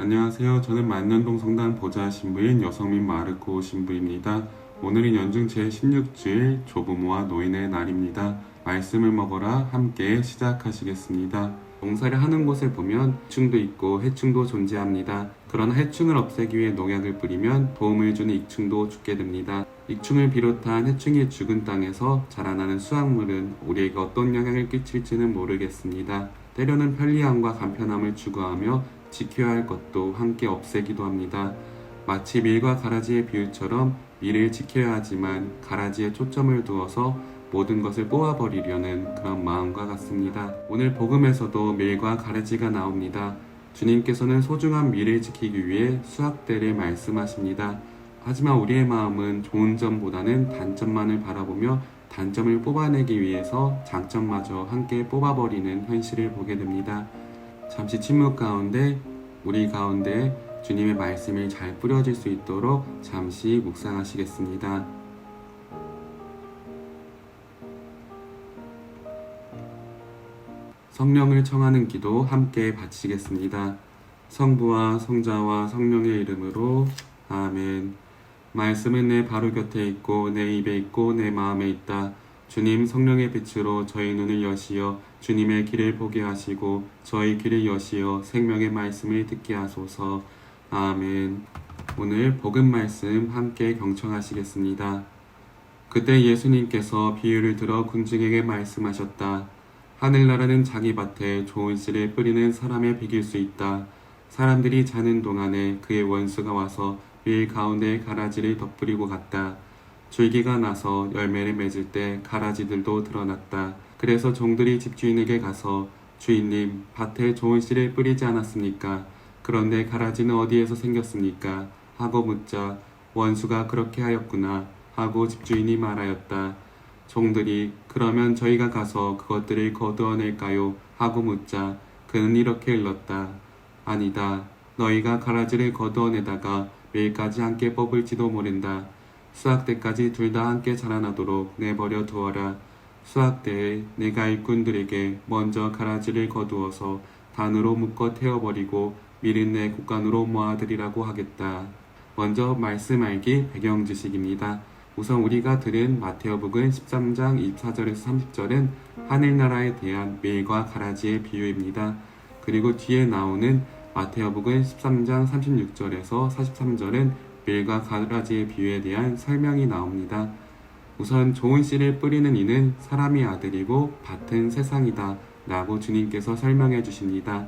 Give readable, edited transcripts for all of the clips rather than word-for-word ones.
안녕하세요. 저는 만년동 성당 보좌 신부인 여성민 마르코 신부입니다. 오늘은 연중 제16주일 조부모와 노인의 날입니다. 말씀을 먹어라 함께 시작하시겠습니다. 농사를 하는 곳에 보면 해충도 있고 해충도 존재합니다. 그러나 해충을 없애기 위해 농약을 뿌리면 도움을 주는 익충도 죽게 됩니다. 익충을 비롯한 해충이 죽은 땅에서 자라나는 수확물은 우리에게 어떤 영향을 끼칠지는 모르겠습니다. 때로는 편리함과 간편함을 추구하며 지켜야 할 것도 함께 없애기도 합니다. 마치 밀과 가라지의 비유처럼 밀을 지켜야 하지만 가라지에 초점을 두어서 모든 것을 뽑아버리려는 그런 마음과 같습니다. 오늘 복음에서도 밀과 가라지가 나옵니다. 주님께서는 소중한 밀을 지키기 위해 수확대를 말씀하십니다. 하지만 우리의 마음은 좋은 점보다는 단점만을 바라보며 단점을 뽑아내기 위해서 장점마저 함께 뽑아버리는 현실을 보게 됩니다. 잠시 침묵 가운데 우리 가운데 주님의 말씀이 잘 뿌려질 수 있도록 잠시 묵상하시겠습니다. 성령을 청하는 기도 함께 바치겠습니다. 성부와 성자와 성령의 이름으로 아멘. 말씀은 내 바로 곁에 있고 내 입에 있고 내 마음에 있다. 주님 성령의 빛으로 저희 눈을 여시어 주님의 길을 보게 하시고 저희 귀를 여시어 생명의 말씀을 듣게 하소서. 아멘. 오늘 복음 말씀 함께 경청하시겠습니다. 그때 예수님께서 비유를 들어 군중에게 말씀하셨다. 하늘나라는 자기 밭에 좋은 씨를 뿌리는 사람에 비길 수 있다. 사람들이 자는 동안에 그의 원수가 와서 밀 가운데 가라지를 덧뿌리고 갔다. 줄기가 나서 열매를 맺을 때 가라지들도 드러났다. 그래서 종들이 집주인에게 가서 주인님, 밭에 좋은 씨를 뿌리지 않았습니까? 그런데 가라지는 어디에서 생겼습니까? 하고 묻자 원수가 그렇게 하였구나 하고 집주인이 말하였다. 종들이 그러면 저희가 가서 그것들을 거두어낼까요? 하고 묻자 그는 이렇게 일렀다. 아니다. 너희가 가라지를 거두어내다가 밀까지 함께 뽑을지도 모른다. 수확 때까지 둘 다 함께 자라나도록 내버려 두어라. 수확 때에 내가 일꾼들에게 먼저 가라지를 거두어서 단으로 묶어 태워버리고 밀은 내 곡간으로 모아들이라고 하겠다. 먼저 말씀 알기 배경 지식입니다. 우선 우리가 들은 마태복음 13장 24절에서 30절은 하늘나라에 대한 밀과 가라지의 비유입니다. 그리고 뒤에 나오는 마태복음 13장 36절에서 43절은 밀과 가라지의 비유에 대한 설명이 나옵니다. 우선 좋은 씨를 뿌리는 이는 사람의 아들이고 밭은 세상이다 라고 주님께서 설명해 주십니다.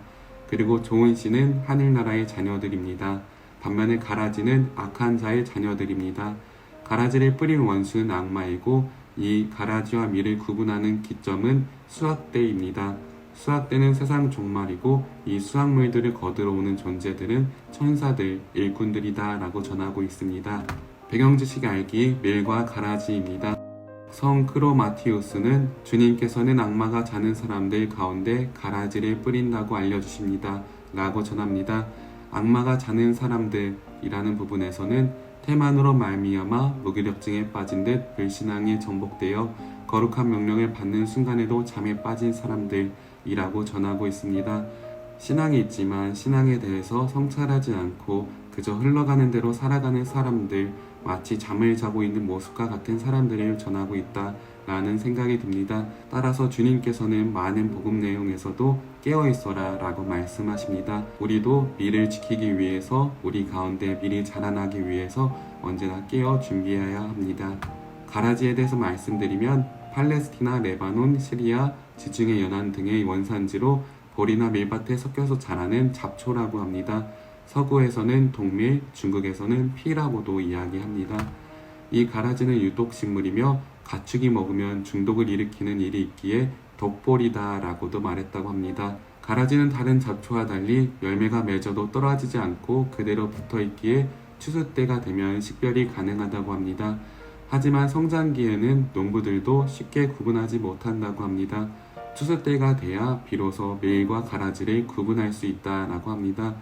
그리고 좋은 씨는 하늘나라의 자녀들입니다. 반면에 가라지는 악한 자의 자녀들입니다. 가라지를 뿌린 원수는 악마이고 이 가라지와 밀을 구분하는 기점은 수확대입니다. 수확대는 세상 종말이고 이 수확물들을 거두러 오는 존재들은 천사들, 일꾼들이다 라고 전하고 있습니다. 배경지식 알기 밀과 가라지입니다. 성 크로마티우스는 주님께서는 악마가 자는 사람들 가운데 가라지를 뿌린다고 알려주십니다 라고 전합니다. 악마가 자는 사람들이라는 부분에서는 태만으로 말미암아 무기력증에 빠진 듯 불신앙에 정복되어 거룩한 명령을 받는 순간에도 잠에 빠진 사람들이라고 전하고 있습니다. 신앙이 있지만 신앙에 대해서 성찰하지 않고 그저 흘러가는 대로 살아가는 사람들, 마치 잠을 자고 있는 모습과 같은 사람들을 전하고 있다라는 생각이 듭니다. 따라서 주님께서는 많은 복음 내용에서도 깨어있어라 라고 말씀하십니다. 우리도 밀을 지키기 위해서 우리 가운데 밀이 자라나기 위해서 언제나 깨어 준비해야 합니다. 가라지에 대해서 말씀드리면 팔레스티나, 레바논, 시리아, 지중해 연안 등의 원산지로 보리나 밀밭에 섞여서 자라는 잡초라고 합니다. 서구에서는 동밀, 중국에서는 피라고도 이야기합니다. 이 가라지는 유독식물이며 가축이 먹으면 중독을 일으키는 일이 있기에 독보리다 라고도 말했다고 합니다. 가라지는 다른 잡초와 달리 열매가 맺어도 떨어지지 않고 그대로 붙어있기에 추수 때가 되면 식별이 가능하다고 합니다. 하지만 성장기에는 농부들도 쉽게 구분하지 못한다고 합니다. 추수 때가 돼야 비로소 밀과 가라지를 구분할 수 있다라고 합니다.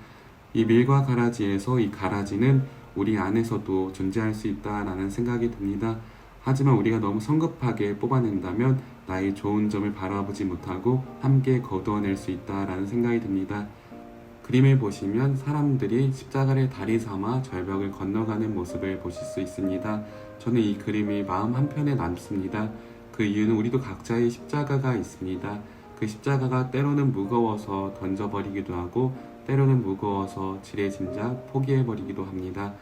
이 밀과 가라지에서 이 가라지는 우리 안에서도 존재할 수 있다라는 생각이 듭니다. 하지만 우리가 너무 성급하게 뽑아낸다면 나의 좋은 점을 바라보지 못하고 함께 거두어낼 수 있다라는 생각이 듭니다. 그림을 보시면 사람들이 십자가를 다리 삼아 절벽을 건너가는 모습을 보실 수 있습니다. 저는 이 그림이 마음 한편에 남습니다. 그 이유는 우리도 각자의 십자가가 있습니다. 그 십자가가 때로는 무거워서 던져버리기도 하고 때로는 무거워서 지레짐작 포기해버리기도 합니다.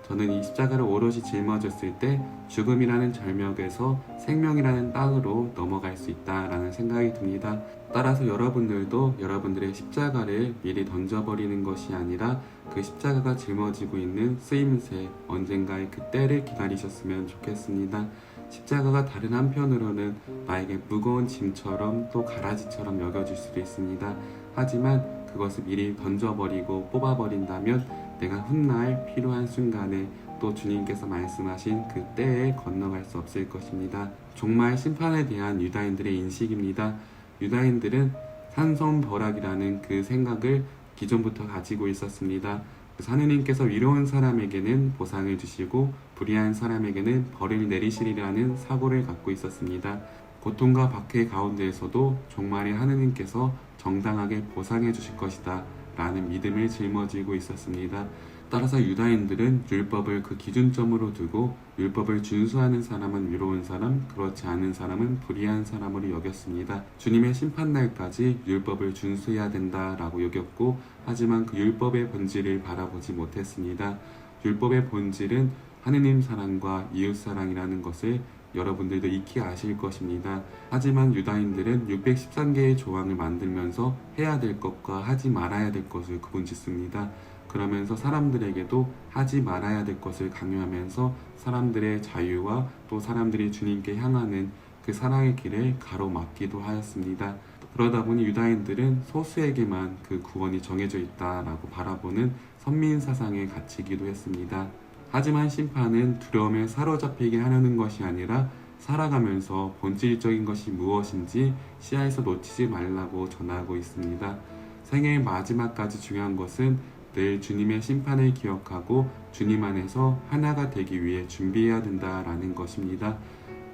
저는 이 십자가를 오롯이 짊어졌을 때 죽음이라는 절벽에서 생명이라는 땅으로 넘어갈 수 있다라는 생각이 듭니다. 따라서 여러분들도 여러분들의 십자가를 미리 던져버리는 것이 아니라 그 십자가가 짊어지고 있는 쓰임새 언젠가의 그때를 기다리셨으면 좋겠습니다. 십자가가 다른 한편으로는 나에게 무거운 짐처럼 또 가라지처럼 여겨질 수도 있습니다. 하지만 그것을 미리 던져버리고 뽑아버린다면 내가 훗날 필요한 순간에 또 주님께서 말씀하신 그 때에 건너갈 수 없을 것입니다. 종말 심판에 대한 유다인들의 인식입니다. 유다인들은 산성벌악이라는 그 생각을 기존부터 가지고 있었습니다. 하느님께서 위로한 사람에게는 보상을 주시고 불의한 사람에게는 벌을 내리시리라는 사고를 갖고 있었습니다. 고통과 박해 가운데에서도 종말에 하느님께서 정당하게 보상해 주실 것이다 라는 믿음을 짊어지고 있었습니다. 따라서 유다인들은 율법을 그 기준점으로 두고 율법을 준수하는 사람은 위로운 사람, 그렇지 않은 사람은 불의한 사람으로 여겼습니다. 주님의 심판날까지 율법을 준수해야 된다라고 여겼고, 하지만 그 율법의 본질을 바라보지 못했습니다. 율법의 본질은 하느님 사랑과 이웃 사랑이라는 것을 여러분들도 익히 아실 것입니다. 하지만 유다인들은 613개의 조항을 만들면서 해야 될 것과 하지 말아야 될 것을 구분짓습니다. 그러면서 사람들에게도 하지 말아야 될 것을 강요하면서 사람들의 자유와 또 사람들이 주님께 향하는 그 사랑의 길을 가로막기도 하였습니다. 그러다 보니 유다인들은 소수에게만 그 구원이 정해져 있다라고 바라보는 선민 사상에 갇히기도 했습니다. 하지만 심판은 두려움에 사로잡히게 하려는 것이 아니라 살아가면서 본질적인 것이 무엇인지 시야에서 놓치지 말라고 전하고 있습니다. 생애의 마지막까지 중요한 것은 늘 주님의 심판을 기억하고 주님 안에서 하나가 되기 위해 준비해야 된다라는 것입니다.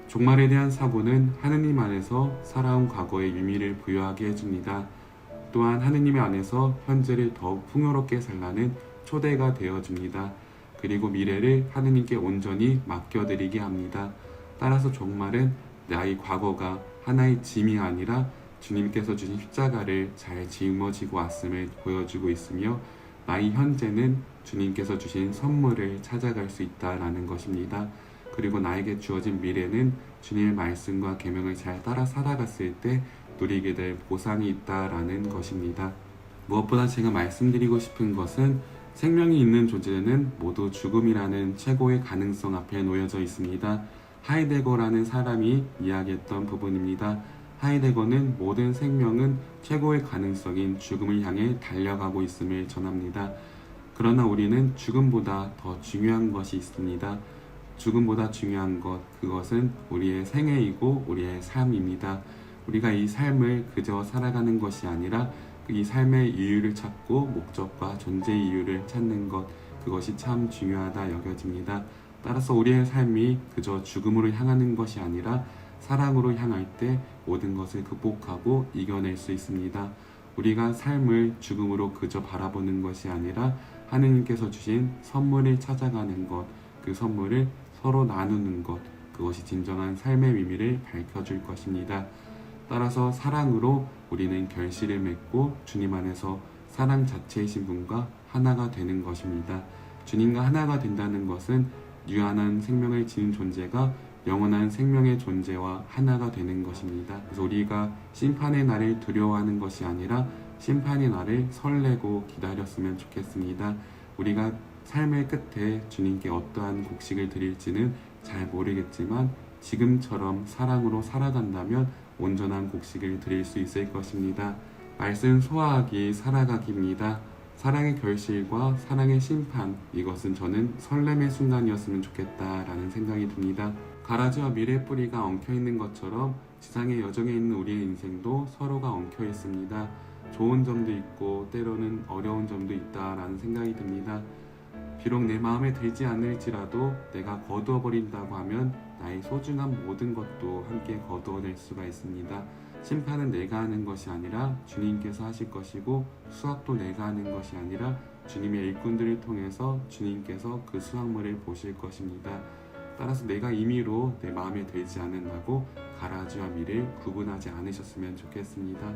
종말에 대한 사고는 하느님 안에서 살아온 과거의 유미를 부여하게 해줍니다. 또한 하느님 안에서 현재를 더욱 풍요롭게 살라는 초대가 되어줍니다. 그리고 미래를 하느님께 온전히 맡겨드리게 합니다. 따라서 종말은 나의 과거가 하나의 짐이 아니라 주님께서 주신 십자가를 잘 짊어지고 왔음을 보여주고 있으며 나의 현재는 주님께서 주신 선물을 찾아갈 수 있다라는 것입니다. 그리고 나에게 주어진 미래는 주님의 말씀과 계명을 잘 따라 살아갔을 때 누리게 될 보상이 있다라는 것입니다. 무엇보다 제가 말씀드리고 싶은 것은 생명이 있는 존재는 모두 죽음이라는 최고의 가능성 앞에 놓여져 있습니다. 하이데거라는 사람이 이야기했던 부분입니다. 하이데거는 모든 생명은 최고의 가능성인 죽음을 향해 달려가고 있음을 전합니다. 그러나 우리는 죽음보다 더 중요한 것이 있습니다. 죽음보다 중요한 것, 그것은 우리의 생애이고 우리의 삶입니다. 우리가 이 삶을 그저 살아가는 것이 아니라 이 삶의 이유를 찾고 목적과 존재 이유를 찾는 것, 그것이 참 중요하다 여겨집니다. 따라서 우리의 삶이 그저 죽음으로 향하는 것이 아니라 사랑으로 향할 때 모든 것을 극복하고 이겨낼 수 있습니다. 우리가 삶을 죽음으로 그저 바라보는 것이 아니라 하느님께서 주신 선물을 찾아가는 것, 그 선물을 서로 나누는 것, 그것이 진정한 삶의 의미를 밝혀줄 것입니다. 따라서 사랑으로 우리는 결실을 맺고 주님 안에서 사랑 자체이신 분과 하나가 되는 것입니다. 주님과 하나가 된다는 것은 유한한 생명을 지닌 존재가 영원한 생명의 존재와 하나가 되는 것입니다. 그래서 우리가 심판의 날을 두려워하는 것이 아니라 심판의 날을 설레고 기다렸으면 좋겠습니다. 우리가 삶의 끝에 주님께 어떠한 곡식을 드릴지는 잘 모르겠지만 지금처럼 사랑으로 살아간다면 온전한 곡식을 드릴 수 있을 것입니다. 말씀 소화하기 살아가기입니다. 사랑의 결실과 사랑의 심판, 이것은 저는 설렘의 순간이었으면 좋겠다라는 생각이 듭니다. 가라지와 미래 뿌리가 엉켜있는 것처럼 지상의 여정에 있는 우리의 인생도 서로가 엉켜 있습니다. 좋은 점도 있고 때로는 어려운 점도 있다라는 생각이 듭니다. 비록 내 마음에 들지 않을지라도 내가 거두어 버린다고 하면 나의 소중한 모든 것도 함께 거두어낼 수가 있습니다. 심판은 내가 하는 것이 아니라 주님께서 하실 것이고, 수확도 내가 하는 것이 아니라 주님의 일꾼들을 통해서 주님께서 그 수확물을 보실 것입니다. 따라서 내가 임의로 내 마음에 들지 않는다고 가라지와 밀을 구분하지 않으셨으면 좋겠습니다.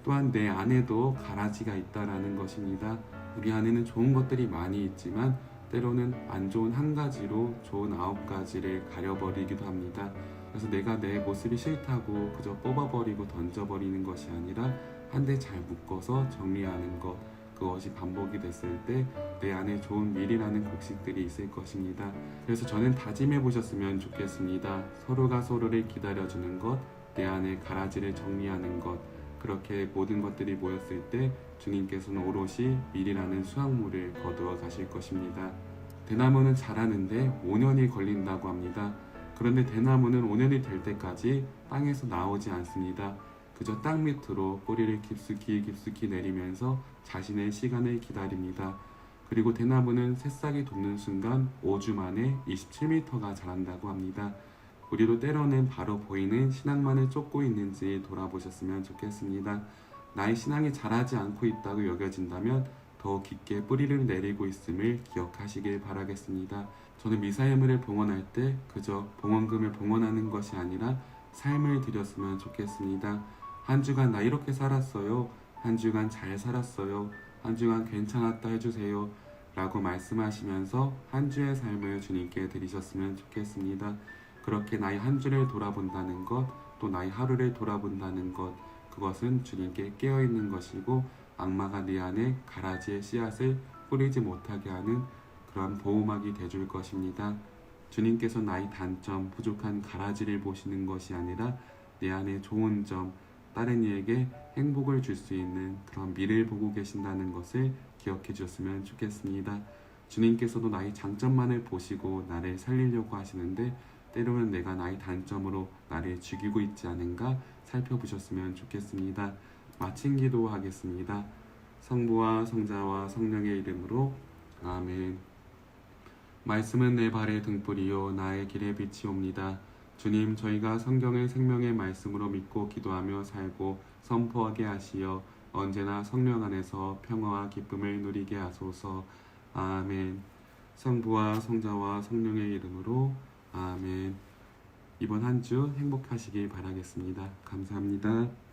또한 내 안에도 가라지가 있다라는 것입니다. 우리 안에는 좋은 것들이 많이 있지만 때로는 안 좋은 한 가지로 좋은 9가지를 가려버리기도 합니다. 그래서 내가 내 모습이 싫다고 그저 뽑아버리고 던져버리는 것이 아니라 한데 잘 묶어서 정리하는 것, 그것이 반복이 됐을 때 내 안에 좋은 밀이라는 곡식들이 있을 것입니다. 그래서 저는 다짐해 보셨으면 좋겠습니다. 서로가 서로를 기다려주는 것, 내 안에 가라지를 정리하는 것, 그렇게 모든 것들이 모였을 때 주님께서는 오롯이 밀이라는 수확물을 거두어 가실 것입니다. 대나무는 자라는데 5년이 걸린다고 합니다. 그런데 대나무는 5년이 될 때까지 땅에서 나오지 않습니다. 그저 땅 밑으로 뿌리를 깊숙이 내리면서 자신의 시간을 기다립니다. 그리고 대나무는 새싹이 돋는 순간 5주 만에 27m가 자란다고 합니다. 우리도 때로는 바로 보이는 신앙만을 쫓고 있는지 돌아보셨으면 좋겠습니다. 나의 신앙이 자라지 않고 있다고 여겨진다면 더 깊게 뿌리를 내리고 있음을 기억하시길 바라겠습니다. 저는 미사예물을 봉헌할 때 그저 봉헌금을 봉헌하는 것이 아니라 삶을 드렸으면 좋겠습니다. 한 주간 나 이렇게 살았어요. 한 주간 잘 살았어요. 한 주간 괜찮았다 해주세요. 라고 말씀하시면서 한 주의 삶을 주님께 드리셨으면 좋겠습니다. 그렇게 나의 한 주를 돌아본다는 것, 또 나의 하루를 돌아본다는 것, 그것은 주님께 깨어있는 것이고 악마가 네 안에 가라지의 씨앗을 뿌리지 못하게 하는 그런 보호막이 되줄 것입니다. 주님께서 나의 단점, 부족한 가라지를 보시는 것이 아니라 내 안에 좋은 점, 다른 이에게 행복을 줄 수 있는 그런 미래를 보고 계신다는 것을 기억해 주셨으면 좋겠습니다. 주님께서도 나의 장점만을 보시고 나를 살리려고 하시는데 때로는 내가 나의 단점으로 나를 죽이고 있지 않은가 살펴보셨으면 좋겠습니다. 마친 기도하겠습니다. 성부와 성자와 성령의 이름으로 아멘. 말씀은 내 발의 등불이요 나의 길의 빛이옵니다. 주님, 저희가 성경을 생명의 말씀으로 믿고 기도하며 살고 선포하게 하시어 언제나 성령 안에서 평화와 기쁨을 누리게 하소서. 아멘. 성부와 성자와 성령의 이름으로 아멘. 이번 한 주 행복하시길 바라겠습니다. 감사합니다.